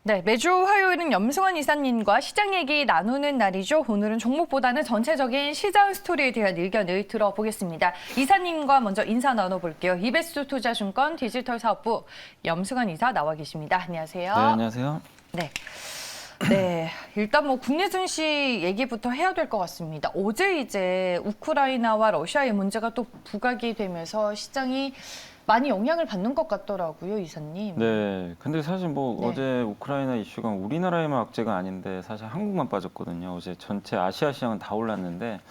네, 매주 화요일은 염승환 이사님과 시장 얘기 나누는 날이죠. 오늘은 종목보다는 전체적인 시장 스토리에 대한 의견을 들어보겠습니다. 이사님과 먼저 인사 나눠볼게요. 이베스트 투자증권 디지털 사업부 염승환 이사 나와 계십니다. 안녕하세요. 네, 안녕하세요. 네. 네, 일단 뭐 국내 증시 얘기부터 해야 될 것 같습니다. 어제 이제 우크라이나와 러시아의 문제가 또 부각이 되면서 시장이 많이 영향을 받는 것 같더라고요, 이사님. 네, 근데 사실 뭐 네. 어제 우크라이나 이슈가 우리나라에만 악재가 아닌데 사실 한국만 빠졌거든요. 어제 전체 아시아 시장은 다 올랐는데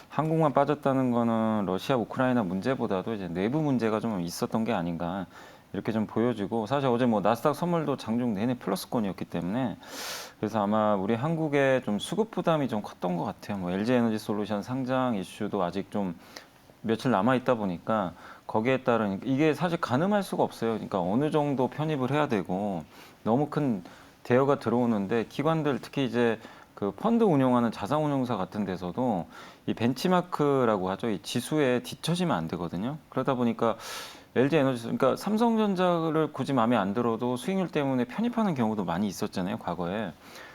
한국만 빠졌다는 거는 러시아 우크라이나 문제보다도 이제 내부 문제가 좀 있었던 게 아닌가 이렇게 좀 보여지고, 사실 어제 뭐 나스닥 선물도 장중 내내 플러스권이었기 때문에 그래서 아마 우리 한국의 좀 수급 부담이 좀 컸던 것 같아요. 뭐 LG 에너지 솔루션 상장 이슈도 아직 좀 며칠 남아 있다 보니까 거기에 따른 이게 사실 가늠할 수가 없어요. 그러니까 어느 정도 편입을 해야 되고 너무 큰 대여가 들어오는데 기관들 특히 이제 그 펀드 운용하는 자산운용사 같은 데서도 이 벤치마크라고 하죠. 이 지수에 뒤처지면 안 되거든요. 그러다 보니까 LG 에너지, 그러니까 삼성전자를 굳이 마음에 안 들어도 수익률 때문에 편입하는 경우도 많이 있었잖아요, 과거에.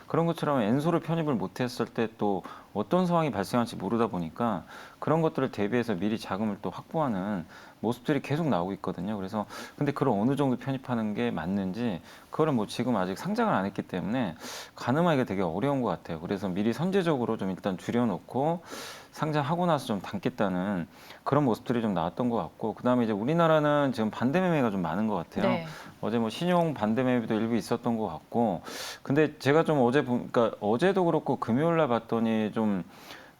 그런 것처럼 엔소를 편입을 못했을 때 또 어떤 상황이 발생할지 모르다 보니까 그런 것들을 대비해서 미리 자금을 또 확보하는 모습들이 계속 나오고 있거든요. 그래서 근데 그걸 어느 정도 편입하는 게 맞는지 그거를 뭐 지금 아직 상장을 안 했기 때문에 가늠하기가 되게 어려운 것 같아요. 그래서 미리 선제적으로 좀 일단 줄여놓고 상장하고 나서 좀 담겠다는 그런 모습들이 좀 나왔던 것 같고, 그다음에 이제 우리나라는 지금 반대 매매가 좀 많은 것 같아요. 네. 어제 뭐 신용 반대 매매도 일부 있었던 것 같고, 근데 제가 좀 어제 보니까 어제도 그렇고 금요일 날 봤더니 좀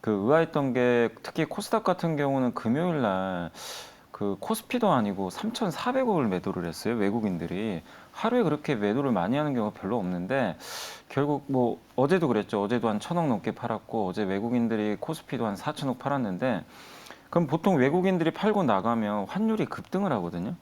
그 의아했던 게 특히 코스닥 같은 경우는 금요일 날 그 코스피도 아니고 3,400억을 매도를 했어요. 외국인들이. 하루에 그렇게 매도를 많이 하는 경우가 별로 없는데 결국 뭐 어제도 그랬죠. 어제도 한 1,000억 넘게 팔았고 어제 외국인들이 코스피도 한 4,000억 팔았는데, 그럼 보통 외국인들이 팔고 나가면 환율이 급등을 하거든요.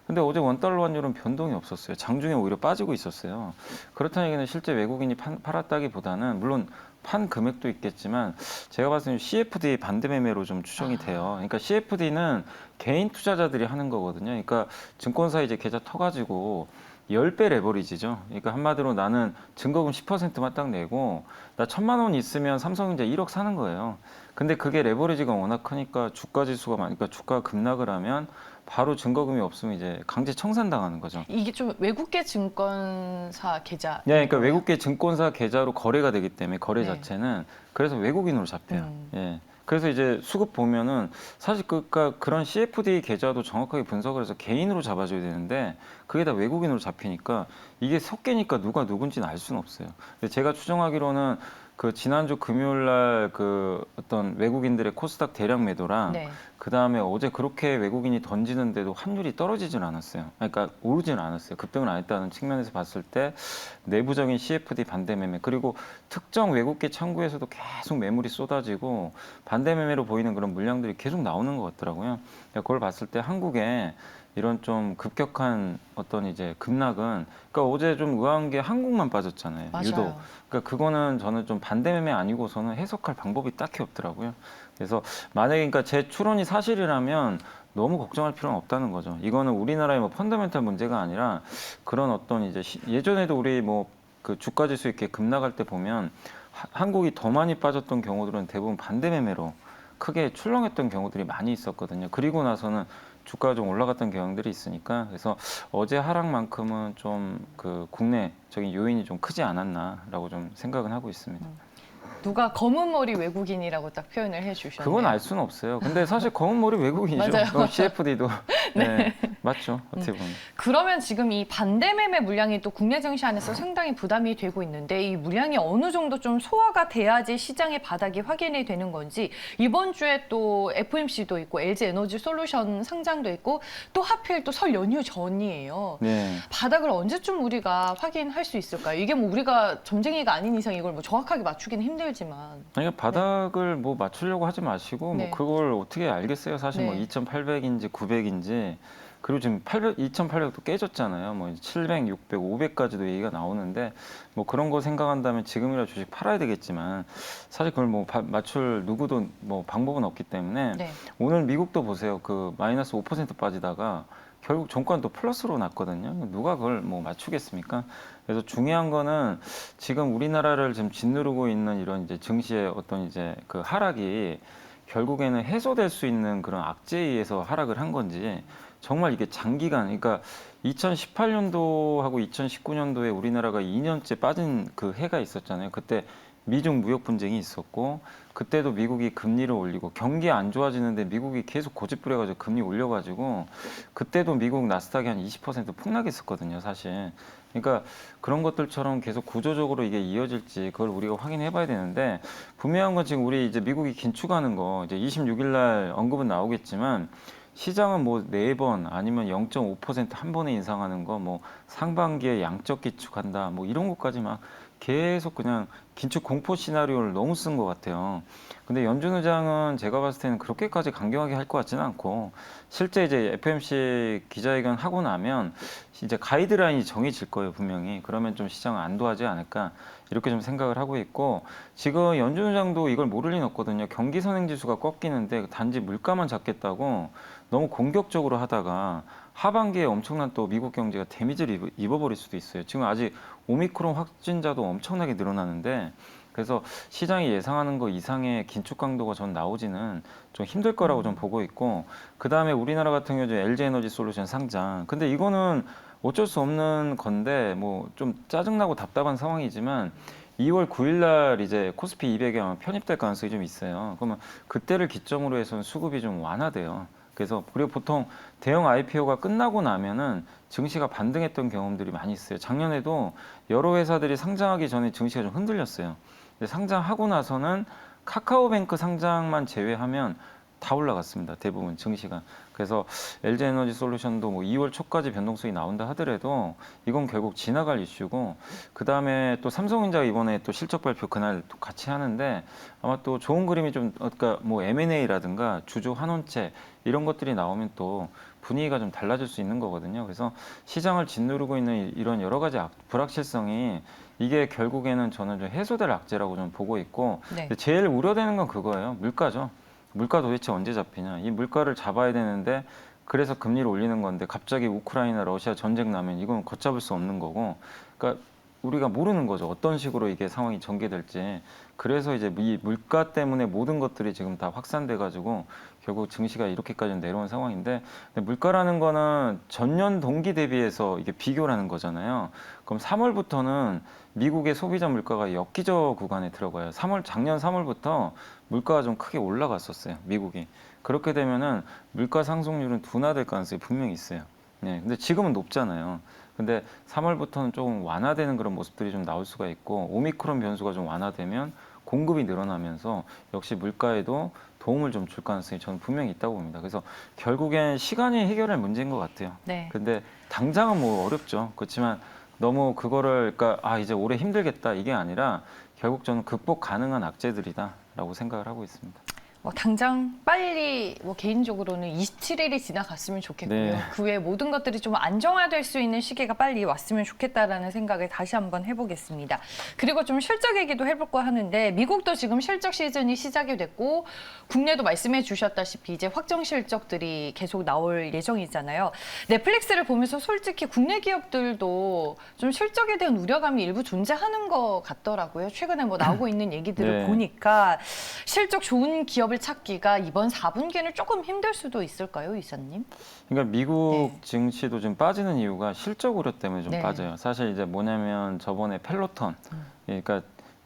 근데 어제 원달러 환율은 변동이 없었어요. 장중에 오히려 빠지고 있었어요. 그렇다는 얘기는 실제 외국인이 팔았다기보다는 물론 판 금액도 있겠지만 제가 봤을 때 CFD 반대 매매로 좀 추정이 돼요. 그러니까 CFD는 개인 투자자들이 하는 거거든요. 그러니까 증권사 이제 계좌 터가지고 10배 레버리지죠. 그러니까 한마디로 나는 증거금 10%만 딱 내고 나 1,000만 원 있으면 삼성전자 1억 사는 거예요. 근데 그게 레버리지가 워낙 크니까 주가 지수가 많으니까 주가가 급락을 하면 바로 증거금이 없으면 이제 강제 청산당하는 거죠. 이게 좀 외국계 증권사 계좌. 네, 그러니까 외국계 증권사 계좌로 거래가 되기 때문에 거래 네. 자체는 그래서 외국인으로 잡혀요. 예. 그래서 이제 수급 보면은 사실 그러니까 그런 CFD 계좌도 정확하게 분석을 해서 개인으로 잡아줘야 되는데 그게 다 외국인으로 잡히니까 이게 섞이니까 누가 누군지는 알 수는 없어요. 근데 제가 추정하기로는 그 지난주 금요일 날 그 어떤 외국인들의 코스닥 대량 매도랑 네. 그 다음에 어제 그렇게 외국인이 던지는데도 환율이 떨어지진 않았어요. 그러니까 오르지는 않았어요. 급등을 안 했다는 측면에서 봤을 때 내부적인 CFD 반대 매매, 그리고 특정 외국계 창구에서도 계속 매물이 쏟아지고 반대 매매로 보이는 그런 물량들이 계속 나오는 것 같더라고요. 그러니까 그걸 봤을 때 한국에 이런 좀 급격한 어떤 이제 급락은, 그러니까 어제 좀 의아한 게 한국만 빠졌잖아요. 맞아요. 유독. 그러니까 그거는 저는 좀 반대 매매 아니고서는 해석할 방법이 딱히 없더라고요. 그래서 만약에 그러니까 제 추론이 사실이라면 너무 걱정할 필요는 없다는 거죠. 이거는 우리나라의 뭐 펀더멘탈 문제가 아니라 그런 어떤 이제 예전에도 우리 뭐 그 주가 지수 이렇게 급락할 때 보면 한국이 더 많이 빠졌던 경우들은 대부분 반대 매매로 크게 출렁했던 경우들이 많이 있었거든요. 그리고 나서는 주가가 좀 올라갔던 경향들이 있으니까, 그래서 어제 하락만큼은 좀 그 국내적인 요인이 좀 크지 않았나라고 좀 생각은 하고 있습니다. 누가 검은 머리 외국인이라고 딱 표현을 해주셨네요. 그건 알 수는 없어요. 근데 사실 검은 머리 외국인이죠. 맞아요. CFD도. 네, 맞죠. 어떻게 보면. 그러면 지금 이 반대 매매 물량이 또 국내 증시 안에서 상당히 부담이 되고 있는데 이 물량이 어느 정도 좀 소화가 돼야지 시장의 바닥이 확인이 되는 건지, 이번 주에 또 FMC도 있고 LG 에너지 솔루션 상장도 있고 또 하필 또 설 연휴 전이에요. 네. 바닥을 언제쯤 우리가 확인할 수 있을까요? 이게 뭐 우리가 점쟁이가 아닌 이상 이걸 뭐 정확하게 맞추기는 힘들지만. 그러니까 바닥을 뭐 맞추려고 하지 마시고 네. 뭐 그걸 어떻게 알겠어요. 사실 뭐 네. 2,800인지 900인지, 그리고 지금 2,800도 깨졌잖아요. 뭐 700, 600, 500까지도 얘기가 나오는데 뭐 그런 거 생각한다면 지금이라 주식 팔아야 되겠지만 사실 그걸 뭐 맞출 누구도 뭐 방법은 없기 때문에 네. 오늘 미국도 보세요. 그 마이너스 5% 빠지다가 결국 종가는 또 플러스로 났거든요. 누가 그걸 뭐 맞추겠습니까? 그래서 중요한 거는 지금 우리나라를 지금 짓누르고 있는 이런 이제 증시의 어떤 이제 그 하락이 결국에는 해소될 수 있는 그런 악재에 의해서 하락을 한 건지 정말 이게 장기간, 그러니까 2018년도하고 2019년도에 우리나라가 2년째 빠진 그 해가 있었잖아요. 그때 미중 무역 분쟁이 있었고 그때도 미국이 금리를 올리고 경기 안 좋아지는데 미국이 계속 고집 부려가지고 금리 올려가지고 그때도 미국 나스닥이 한 20% 폭락했었거든요, 사실. 그러니까 그런 것들처럼 계속 구조적으로 이게 이어질지 그걸 우리가 확인해 봐야 되는데 분명한 건 지금 우리 이제 미국이 긴축하는 거 이제 26일 날 언급은 나오겠지만 시장은 뭐 4번 아니면 0.5%한 번에 인상하는 거 뭐 상반기에 양적 기축한다 뭐 이런 것까지 막 계속 그냥 긴축 공포 시나리오를 너무 쓴 것 같아요. 근데 연준 의장은 제가 봤을 때는 그렇게까지 강경하게 할 것 같지는 않고 실제 이제 FOMC 기자회견 하고 나면 이제 가이드라인이 정해질 거예요, 분명히. 그러면 좀 시장을 안도하지 않을까 이렇게 좀 생각을 하고 있고 지금 연준 의장도 이걸 모를 리는 없거든요. 경기 선행 지수가 꺾이는데 단지 물가만 잡겠다고 너무 공격적으로 하다가 하반기에 엄청난 또 미국 경제가 데미지를 입어버릴 수도 있어요. 지금 아직 오미크론 확진자도 엄청나게 늘어나는데 그래서 시장이 예상하는 거 이상의 긴축 강도가 전 나오지는 좀 힘들 거라고 좀 보고 있고 그 다음에 우리나라 같은 경우에 LG에너지 솔루션 상장. 근데 이거는 어쩔 수 없는 건데 뭐 좀 짜증나고 답답한 상황이지만 2월 9일 날 이제 코스피 200에 아마 편입될 가능성이 좀 있어요. 그러면 그때를 기점으로 해서는 수급이 좀 완화돼요. 그래서 그리고 보통 대형 IPO가 끝나고 나면은 증시가 반등했던 경험들이 많이 있어요. 작년에도 여러 회사들이 상장하기 전에 증시가 좀 흔들렸어요. 근데 상장하고 나서는 카카오뱅크 상장만 제외하면 다 올라갔습니다. 대부분 증시가. 그래서 LG에너지 솔루션도 뭐 2월 초까지 변동성이 나온다 하더라도 이건 결국 지나갈 이슈고 그 다음에 또 삼성전자가 이번에 또 실적 발표 그날 또 같이 하는데 아마 또 좋은 그림이 좀 그러니까 뭐 M&A라든가 주주 환원체 이런 것들이 나오면 또 분위기가 좀 달라질 수 있는 거거든요. 그래서 시장을 짓누르고 있는 이런 여러 가지 불확실성이 이게 결국에는 저는 좀 해소될 악재라고 좀 보고 있고 네. 제일 우려되는 건 그거예요. 물가죠. 물가 도대체 언제 잡히냐. 이 물가를 잡아야 되는데 그래서 금리를 올리는 건데 갑자기 우크라이나 러시아 전쟁 나면 이건 걷잡을 수 없는 거고 그러니까 우리가 모르는 거죠. 어떤 식으로 이게 상황이 전개될지. 그래서 이제 이 물가 때문에 모든 것들이 지금 다 확산돼 가지고 결국 증시가 이렇게까지 내려온 상황인데 근데 물가라는 거는 전년 동기 대비해서 이게 비교라는 거잖아요. 그럼 3월부터는 미국의 소비자 물가가 역기저 구간에 들어가요. 작년 3월부터 물가가 좀 크게 올라갔었어요. 미국이. 그렇게 되면은 물가 상승률은 둔화될 가능성이 분명히 있어요. 네, 근데 지금은 높잖아요. 근데 3월부터는 조금 완화되는 그런 모습들이 좀 나올 수가 있고 오미크론 변수가 좀 완화되면 공급이 늘어나면서 역시 물가에도 도움을 좀 줄 가능성이 저는 분명히 있다고 봅니다. 그래서 결국엔 시간이 해결할 문제인 것 같아요. 네. 근데 당장은 뭐 어렵죠. 그렇지만 너무 그거를 그러니까 이제 올해 힘들겠다 이게 아니라 결국 저는 극복 가능한 악재들이다라고 생각을 하고 있습니다. 뭐 당장 빨리 뭐 개인적으로는 27일이 지나갔으면 좋겠고요. 네. 그 외에 모든 것들이 좀 안정화될 수 있는 시기가 빨리 왔으면 좋겠다라는 생각을 다시 한번 해보겠습니다. 그리고 좀 실적 얘기도 해볼까 하는데 미국도 지금 실적 시즌이 시작이 됐고 국내도 말씀해 주셨다시피 이제 확정 실적들이 계속 나올 예정이잖아요. 넷플릭스를 보면서 솔직히 국내 기업들도 좀 실적에 대한 우려감이 일부 존재하는 것 같더라고요. 최근에 뭐 나오고 있는 얘기들을 네. 보니까 실적 좋은 기업을 찾기가 이번 4분기는 조금 힘들 수도 있을까요, 이사님? 그러니까 미국 네. 증시도 좀 빠지는 이유가 실적 우려 때문에 좀 네. 빠져요. 사실 이제 뭐냐면 저번에 펠로톤, 그러니까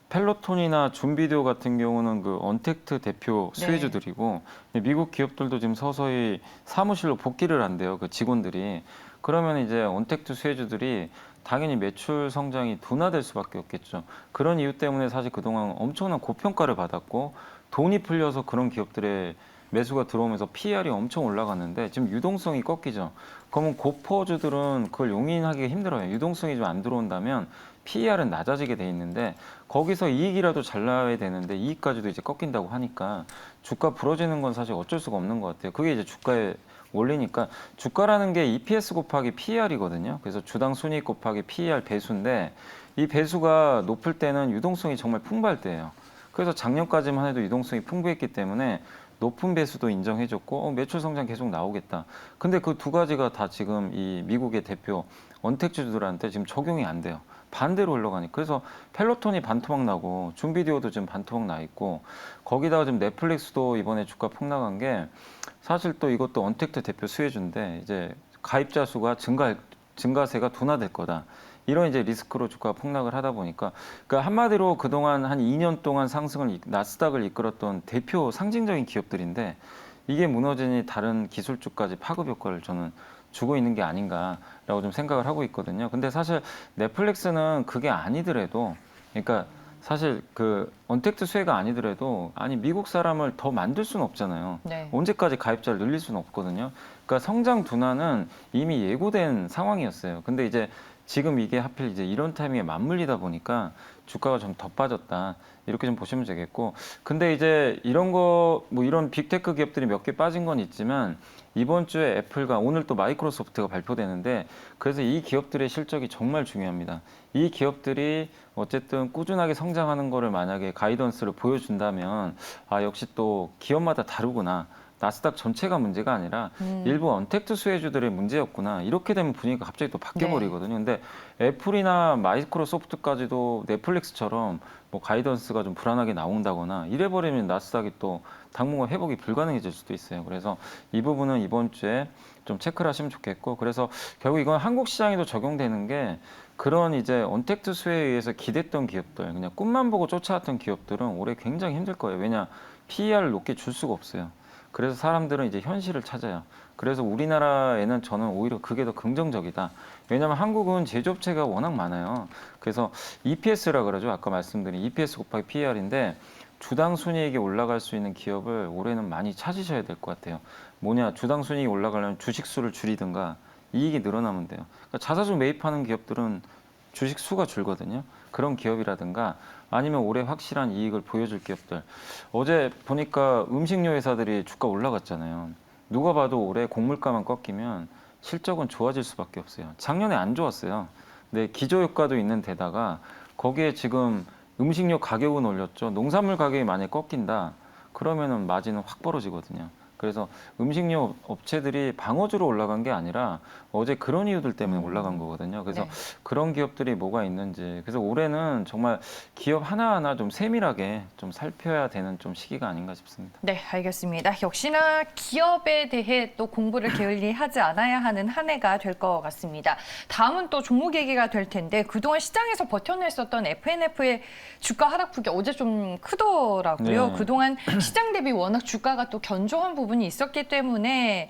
펠로톤이나 준비디오 같은 경우는 그 언택트 대표 네. 수혜주들이고 미국 기업들도 지금 서서히 사무실로 복귀를 한대요. 그 직원들이. 그러면 이제 언택트 수혜주들이 당연히 매출 성장이 둔화될 수밖에 없겠죠. 그런 이유 때문에 사실 그동안 엄청난 고평가를 받았고 돈이 풀려서 그런 기업들의 매수가 들어오면서 PER이 엄청 올라갔는데 지금 유동성이 꺾이죠. 그러면 고퍼주들은 그걸 용인하기가 힘들어요. 유동성이 좀 안 들어온다면 PER은 낮아지게 돼 있는데 거기서 이익이라도 잘 나와야 되는데 이익까지도 이제 꺾인다고 하니까 주가 부러지는 건 사실 어쩔 수가 없는 것 같아요. 그게 이제 주가에 올리니까 주가라는 게 EPS 곱하기 PER이거든요. 그래서 주당 순이익 곱하기 PER 배수인데 이 배수가 높을 때는 유동성이 정말 풍부할 때예요. 그래서 작년까지만 해도 유동성이 풍부했기 때문에 높은 배수도 인정해줬고 매출 성장 계속 나오겠다. 근데 그 두 가지가 다 지금 이 미국의 대표 언택트주들한테 지금 적용이 안 돼요. 반대로 흘러가니. 그래서 펠로톤이 반토막 나고 줌비디오도 지금 반토막 나 있고 거기다가 지금 넷플릭스도 이번에 주가 폭락한 게 사실 또 이것도 언택트 대표 수혜주인데 이제 가입자 수가 증가세가 둔화될 거다. 이런 이제 리스크로 주가가 폭락을 하다 보니까 그러니까 한마디로 그동안 한 2년 동안 상승을 나스닥을 이끌었던 대표 상징적인 기업들인데 이게 무너지니 다른 기술주까지 파급 효과를 저는 주고 있는 게 아닌가라고 좀 생각을 하고 있거든요. 근데 사실 넷플릭스는 그게 아니더라도 그러니까 사실 그 언택트 수혜가 아니더라도 아니 미국 사람을 더 만들 수는 없잖아요. 네. 언제까지 가입자를 늘릴 수는 없거든요. 그러니까 성장 둔화는 이미 예고된 상황이었어요. 근데 이제 지금 이게 하필 이제 이런 타이밍에 맞물리다 보니까 주가가 좀 더 빠졌다. 이렇게 좀 보시면 되겠고. 근데 이제 이런 거, 뭐 이런 빅테크 기업들이 몇 개 빠진 건 있지만 이번 주에 애플과 오늘 또 마이크로소프트가 발표되는데 그래서 이 기업들의 실적이 정말 중요합니다. 이 기업들이 어쨌든 꾸준하게 성장하는 거를 만약에 가이던스를 보여준다면 아, 역시 또 기업마다 다르구나. 나스닥 전체가 문제가 아니라 일부 언택트 수혜주들의 문제였구나. 이렇게 되면 분위기가 갑자기 또 바뀌어버리거든요. 근데 애플이나 마이크로소프트까지도 넷플릭스처럼 뭐 가이던스가 좀 불안하게 나온다거나 이래버리면 나스닥이 또 당분간 회복이 불가능해질 수도 있어요. 그래서 이 부분은 이번 주에 좀 체크를 하시면 좋겠고 그래서 결국 이건 한국 시장에도 적용되는 게 그런 이제 언택트 수혜에 의해서 기댔던 기업들 그냥 꿈만 보고 쫓아왔던 기업들은 올해 굉장히 힘들 거예요. 왜냐 PER을 높게 줄 수가 없어요. 그래서 사람들은 이제 현실을 찾아요. 그래서 우리나라에는 저는 오히려 그게 더 긍정적이다. 왜냐하면 한국은 제조업체가 워낙 많아요. 그래서 EPS라 그러죠. 아까 말씀드린 EPS 곱하기 PER인데 주당 순이익이 올라갈 수 있는 기업을 올해는 많이 찾으셔야 될 것 같아요. 뭐냐, 주당 순이익이 올라가려면 주식 수를 줄이든가 이익이 늘어나면 돼요. 그러니까 자사주 매입하는 기업들은 주식 수가 줄거든요. 그런 기업이라든가 아니면 올해 확실한 이익을 보여줄 기업들. 어제 보니까 음식료 회사들이 주가 올라갔잖아요. 누가 봐도 올해 곡물가만 꺾이면 실적은 좋아질 수밖에 없어요. 작년에 안 좋았어요. 근데 기저효과도 있는 데다가 거기에 지금 음식료 가격은 올렸죠. 농산물 가격이 만약에 꺾인다. 그러면은 마진은 확 벌어지거든요. 그래서 음식료 업체들이 방어주로 올라간 게 아니라 어제 그런 이유들 때문에 올라간 거거든요. 그래서 네. 그런 기업들이 뭐가 있는지. 그래서 올해는 정말 기업 하나하나 좀 세밀하게 좀 살펴야 되는 좀 시기가 아닌가 싶습니다. 네, 알겠습니다. 역시나 기업에 대해 또 공부를 게을리 하지 않아야 하는 한 해가 될 것 같습니다. 다음은 또 종목 얘기가 될 텐데 그동안 시장에서 버텨냈었던 FNF의 주가 하락폭이 어제 좀 크더라고요. 네. 그동안 시장 대비 워낙 주가가 또 견조한 부분이 있었기 때문에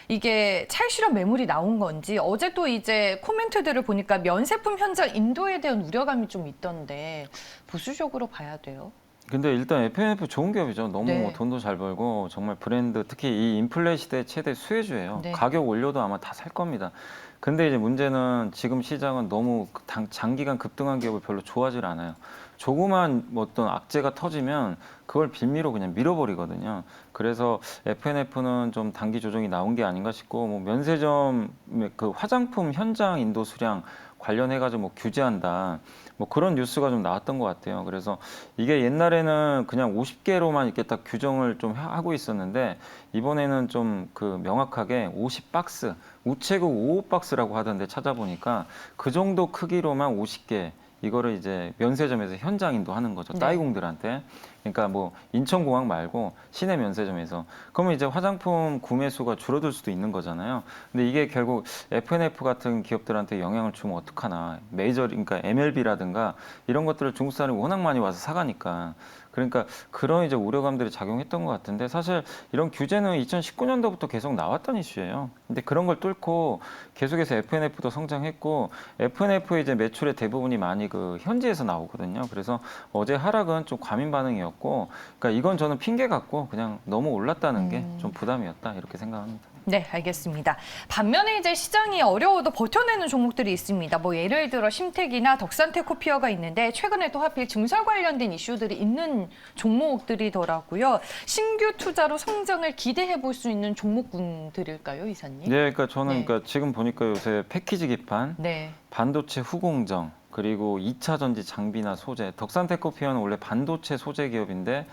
이게 찰실현 매물이 나온 건지 어제 또 이제 코멘트들을 보니까 면세품 현장 인도에 대한 우려감이 좀 있던데 보수적으로 봐야 돼요. 근데 일단 FNF 좋은 기업이죠. 너무 네. 돈도 잘 벌고 정말 브랜드 특히 이 인플레 시대 최대 수혜주예요. 네. 가격 올려도 아마 다 살 겁니다. 근데 이제 문제는 지금 시장은 너무 장기간 급등한 기업을 별로 좋아하질 않아요. 조그만 뭐 어떤 악재가 터지면 그걸 빌미로 그냥 밀어버리거든요. 그래서 FNF는 좀 단기 조정이 나온 게 아닌가 싶고 뭐 면세점 그 화장품 현장 인도 수량 관련해가지고 뭐 규제한다. 뭐 그런 뉴스가 좀 나왔던 것 같아요. 그래서 이게 옛날에는 그냥 50개로만 이렇게 딱 규정을 좀 하고 있었는데 이번에는 좀 그 명확하게 50박스, 우체국 5박스라고 하던데 찾아보니까 그 정도 크기로만 50개 이거를 이제 면세점에서 현장 인도하는 거죠. 네. 따이공들한테. 그러니까 뭐 인천공항 말고 시내 면세점에서. 그러면 이제 화장품 구매 수가 줄어들 수도 있는 거잖아요. 근데 이게 결국 FNF 같은 기업들한테 영향을 주면 어떡하나. 메이저, 그러니까 MLB라든가 이런 것들을 중국 사람이 워낙 많이 와서 사가니까. 그러니까 그런 이제 우려감들이 작용했던 것 같은데 사실 이런 규제는 2019년도부터 계속 나왔던 이슈예요. 근데 그런 걸 뚫고 계속해서 FNF도 성장했고 FNF의 이제 매출의 대부분이 많이 그 현지에서 나오거든요. 그래서 어제 하락은 좀 과민 반응이었고, 그러니까 이건 저는 핑계 같고 그냥 너무 올랐다는 게 좀 부담이었다 이렇게 생각합니다. 네, 알겠습니다. 반면에 이제 시장이 어려워도 버텨내는 종목들이 있습니다. 뭐 예를 들어 심택이나 덕산테코피어가 있는데 최근에 또 하필 증설 관련된 이슈들이 있는 종목들이더라고요. 신규 투자로 성장을 기대해 볼 수 있는 종목군들일까요, 이사님? 네, 그러니까 저는 네. 그러니까 지금 보니까 요새 패키지 기판, 네. 반도체 후공정, 그리고 2차 전지 장비나 소재, 덕산테코피어는 원래 반도체 소재 기업인데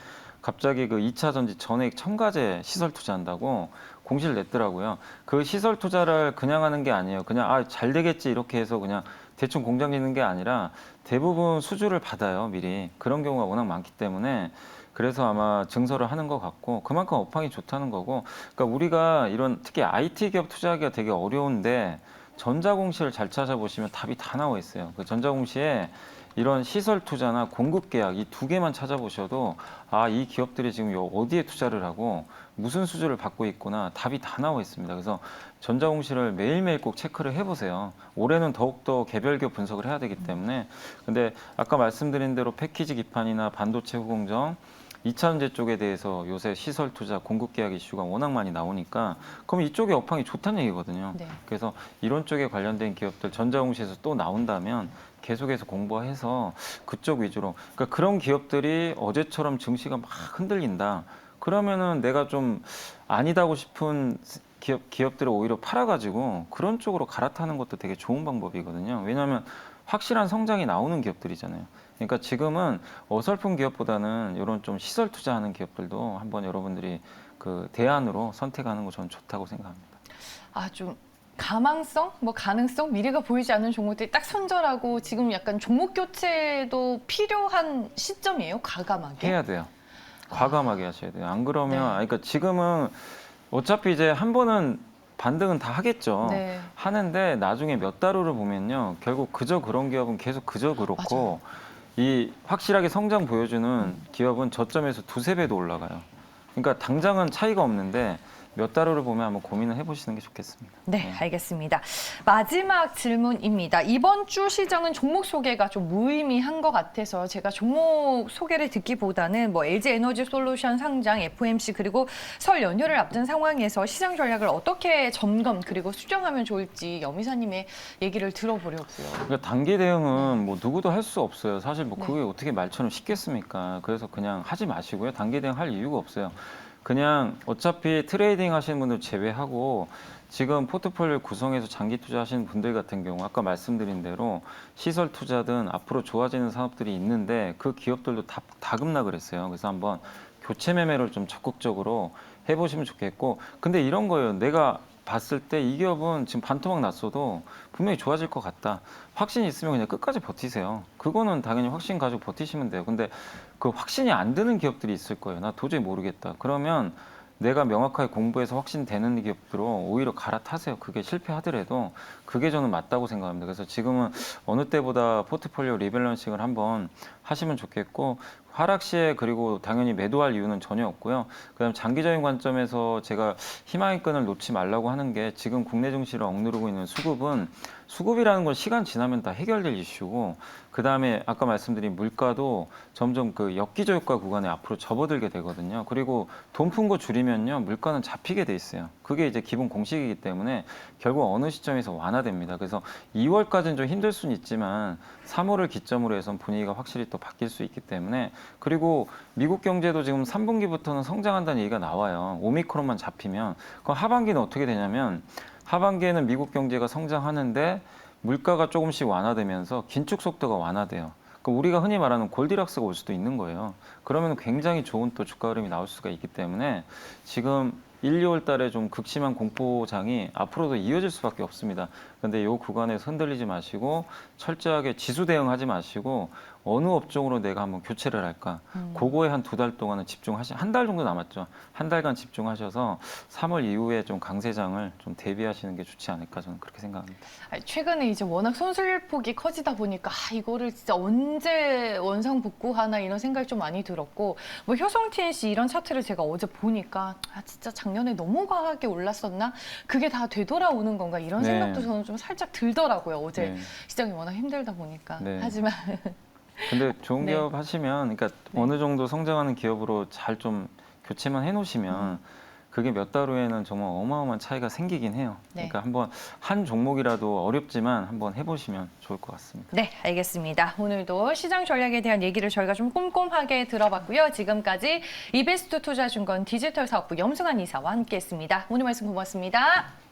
갑자기 그 2차 전지 전액 첨가제 시설 투자한다고 공시를 냈더라고요. 그 시설 투자를 그냥 하는 게 아니에요. 그냥 잘 되겠지 이렇게 해서 그냥 대충 공장 짓는 게 아니라 대부분 수주를 받아요, 미리. 그런 경우가 워낙 많기 때문에 그래서 아마 증설을 하는 것 같고 그만큼 업황이 좋다는 거고. 그러니까 우리가 이런 특히 IT 기업 투자하기가 되게 어려운데 전자공시를 잘 찾아보시면 답이 다 나와 있어요. 그 전자공시에 이런 시설 투자나 공급 계약 이 두 개만 찾아보셔도 이 기업들이 지금 어디에 투자를 하고 무슨 수주를 받고 있구나 답이 다 나와 있습니다. 그래서 전자공시를 매일매일 꼭 체크를 해보세요. 올해는 더욱더 개별 기업 분석을 해야 되기 때문에. 근데 아까 말씀드린 대로 패키지 기판이나 반도체 후공정 2차 전지 쪽에 대해서 요새 시설 투자, 공급 계약 이슈가 워낙 많이 나오니까 그럼 이쪽에 업황이 좋다는 얘기거든요. 네. 그래서 이런 쪽에 관련된 기업들 전자공시에서 또 나온다면 계속해서 공부해서 그쪽 위주로. 그러니까 그런 기업들이 어제처럼 증시가 막 흔들린다. 그러면은 내가 좀 아니다고 싶은 기업들을 오히려 팔아가지고 그런 쪽으로 갈아타는 것도 되게 좋은 방법이거든요. 왜냐하면 확실한 성장이 나오는 기업들이잖아요. 그러니까 지금은 어설픈 기업보다는 이런 좀 시설 투자하는 기업들도 한번 여러분들이 그 대안으로 선택하는 거 저는 좋다고 생각합니다. 좀 가망성, 뭐 가능성, 미래가 보이지 않는 종목들이 딱 손절하고 지금 약간 종목 교체도 필요한 시점이에요, 과감하게. 해야 돼요. 과감하게 하셔야 돼요. 안 그러면 네. 그러니까 지금은 어차피 이제 한 번은 반등은 다 하겠죠. 네. 하는데 나중에 몇 달 후를 보면요. 결국 그저 그런 기업은 계속 그저 그렇고 이 확실하게 성장 보여주는 기업은 저점에서 두세 배도 올라가요. 그러니까 당장은 차이가 없는데 몇 달 후를 보면 한번 고민을 해보시는 게 좋겠습니다. 네, 알겠습니다. 마지막 질문입니다. 이번 주 시장은 종목 소개가 좀 무의미한 것 같아서 제가 종목 소개를 듣기보다는 뭐 LG 에너지 솔루션 상장, FMC 그리고 설 연휴를 앞둔 상황에서 시장 전략을 어떻게 점검 그리고 수정하면 좋을지 염 이사님의 얘기를 들어보려고요. 그러니까 단기 대응은 뭐 누구도 할 수 없어요. 사실 뭐 네. 그게 어떻게 말처럼 쉽겠습니까? 그래서 그냥 하지 마시고요. 단기 대응 할 이유가 없어요. 그냥 어차피 트레이딩 하시는 분들 제외하고 지금 포트폴리오 구성해서 장기 투자하시는 분들 같은 경우 아까 말씀드린 대로 시설 투자든 앞으로 좋아지는 산업들이 있는데 그 기업들도 다 급락을 했어요. 그래서 한번 교체 매매를 좀 적극적으로 해보시면 좋겠고. 근데 이런 거예요. 내가 봤을 때 이 기업은 지금 반토막 났어도 분명히 좋아질 것 같다. 확신이 있으면 그냥 끝까지 버티세요. 그거는 당연히 확신 가지고 버티시면 돼요. 근데 그 확신이 안 드는 기업들이 있을 거예요. 나 도저히 모르겠다. 그러면 내가 명확하게 공부해서 확신되는 기업들로 오히려 갈아타세요. 그게 실패하더라도 그게 저는 맞다고 생각합니다. 그래서 지금은 어느 때보다 포트폴리오 리밸런싱을 한번 하시면 좋겠고 하락 시에 그리고 당연히 매도할 이유는 전혀 없고요. 그다음 장기적인 관점에서 제가 희망의 끈을 놓지 말라고 하는 게 지금 국내 증시를 억누르고 있는 수급이라는 건 시간 지나면 다 해결될 이슈고 그다음에 아까 말씀드린 물가도 점점 그 역기저 효과 구간에 앞으로 접어들게 되거든요. 그리고 돈 푼 거 줄이면요. 물가는 잡히게 돼 있어요. 그게 이제 기본 공식이기 때문에 결국 어느 시점에서 완화됩니다. 그래서 2월까지는 좀 힘들 수는 있지만 3월을 기점으로 해서 분위기가 확실히 또 바뀔 수 있기 때문에 그리고 미국 경제도 지금 3분기부터는 성장한다는 얘기가 나와요. 오미크론만 잡히면. 그럼 하반기는 어떻게 되냐면 하반기에는 미국 경제가 성장하는데 물가가 조금씩 완화되면서 긴축 속도가 완화돼요. 그러니까 우리가 흔히 말하는 골디락스가 올 수도 있는 거예요. 그러면 굉장히 좋은 또 주가 흐름이 나올 수가 있기 때문에 지금 1, 2월 달에 좀 극심한 공포장이 앞으로도 이어질 수밖에 없습니다. 그런데 이 구간에서 흔들리지 마시고 철저하게 지수 대응하지 마시고 어느 업종으로 내가 한번 교체를 할까? 그거에 한 2달 동안은 한 달 정도 남았죠. 한 달간 집중하셔서 3월 이후에 좀 강세장을 좀 대비하시는 게 좋지 않을까 저는 그렇게 생각합니다. 최근에 이제 워낙 손실폭이 커지다 보니까 이거를 진짜 언제 원상복구하나 이런 생각이 좀 많이 들었고 뭐 효성 TNC 이런 차트를 제가 어제 보니까 진짜 작년에 너무 과하게 올랐었나? 그게 다 되돌아오는 건가? 이런 네. 생각도 저는 좀 살짝 들더라고요. 어제 네. 시장이 워낙 힘들다 보니까. 네. 하지만 근데 좋은 네. 기업 하시면 그러니까 네. 어느 정도 성장하는 기업으로 잘 좀 교체만 해놓으시면 그게 몇 달 후에는 정말 어마어마한 차이가 생기긴 해요. 네. 그러니까 한번 한 종목이라도 어렵지만 한번 해보시면 좋을 것 같습니다. 네, 알겠습니다. 오늘도 시장 전략에 대한 얘기를 저희가 좀 꼼꼼하게 들어봤고요. 지금까지 이베스트 투자증권 디지털 사업부 염승환 이사와 함께했습니다. 오늘 말씀 고맙습니다.